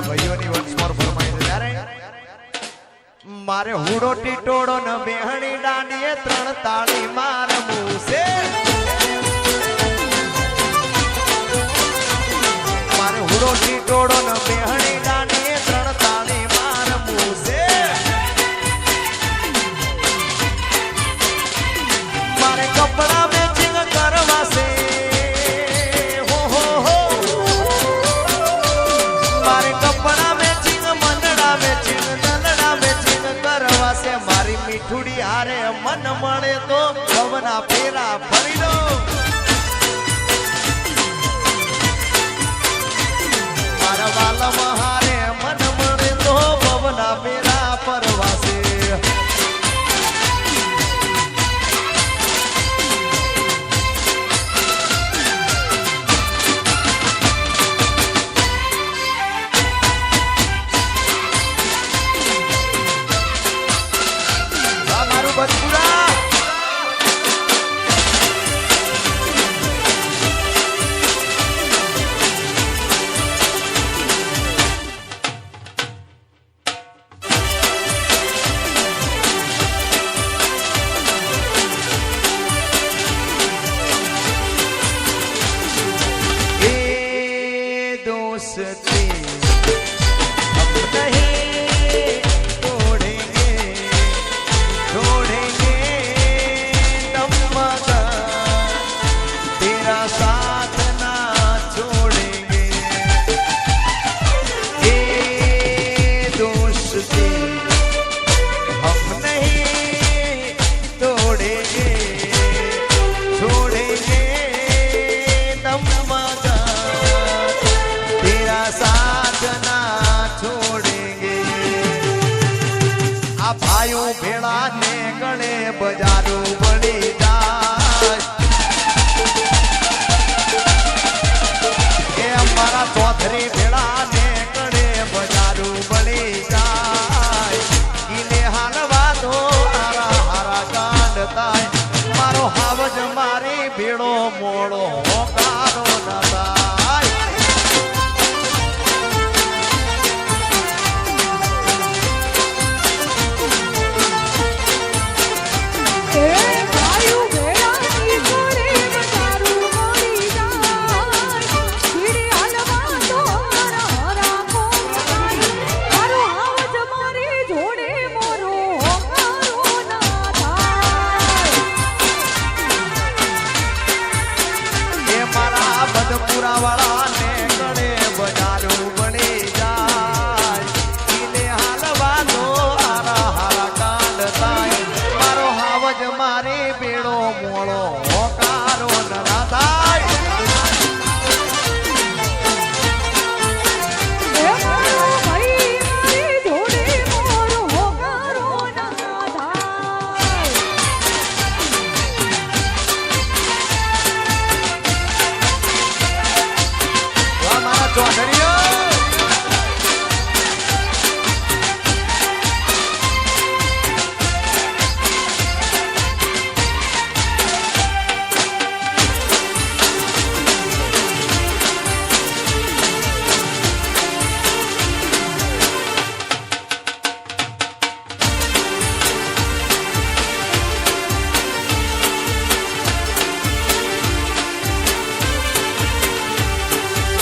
બધા ભાઈઓની વંશમોર ફરમાઈ છે ત્યારે મારે હુડો ટીટોડો ન બેહણી દાંડીએ ત્રણ તાળી મારવું છે મારે હુડો ટીટોડો ન બેહણી દાંડીએ ત્રણ તાળી મારવું છે મારે કપડા મેચિંગ કરવા છે હો હો હો મારે કપડા મેચિંગ મંડળા મેચિંગ દલડા મેચિંગ કરવા છે મારી મીઠુડી હારે મન મળે તો ભવના ફેરા ફરી દો મારા વાલમાં હારે મન મળે તો ભવના ફેરા ફરવા છે भाइयों भेड़ा ने गणे बजारू बड़ी जाय ए हमारा चौधरी भेड़ा ने गणे बजारू बड़ी जाय इने हालवा दो हारा हारा कांडताय मारो हावज मारी भेड़ो मोड़ो होकारो नताय वाला ने गणे बजारू बनी जाय इने हालवा दो हारा हारा कांडताय मारो हावज मारी बेड़ो मोड़ो होकारो न थाय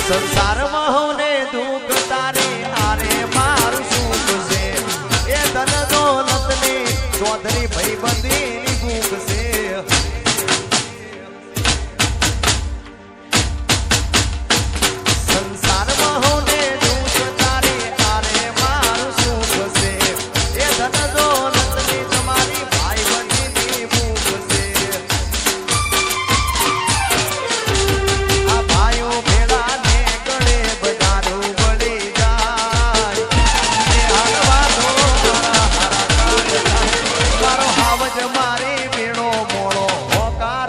संसार होने दुख तारे आरे मारू सुख से ए धन दौलत ने चौधरी भाई बंदी भूख से संसार होने दुख तारे आरे मारू सुख से ए धन दौलत ने तुम्हारी भाई बंदी भूख से आ भाइयों भेड़ा मारी बेड़ो मोड़ो होकार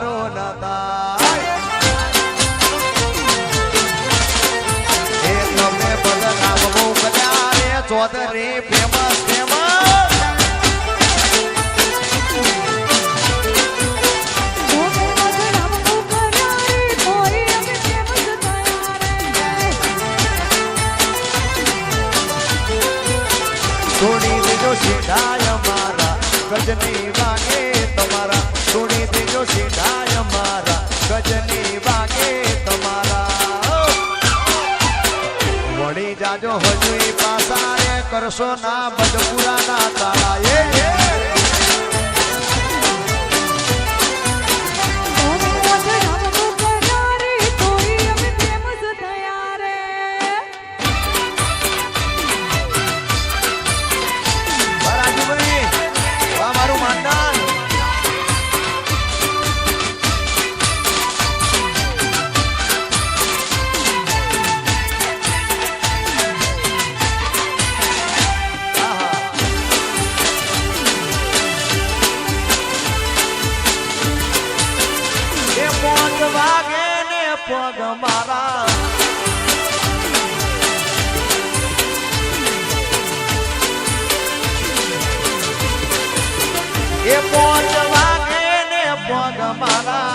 ગજની વાગે તમારા છોડી દેજો સીધાય મારા ગજની વાગે તમારા વળી જાજો હજુ પાસા રે કરશો ના બજપુરા ના તાળા વાગે ને પગ મારા એ 5 વાગે ને પગ મારા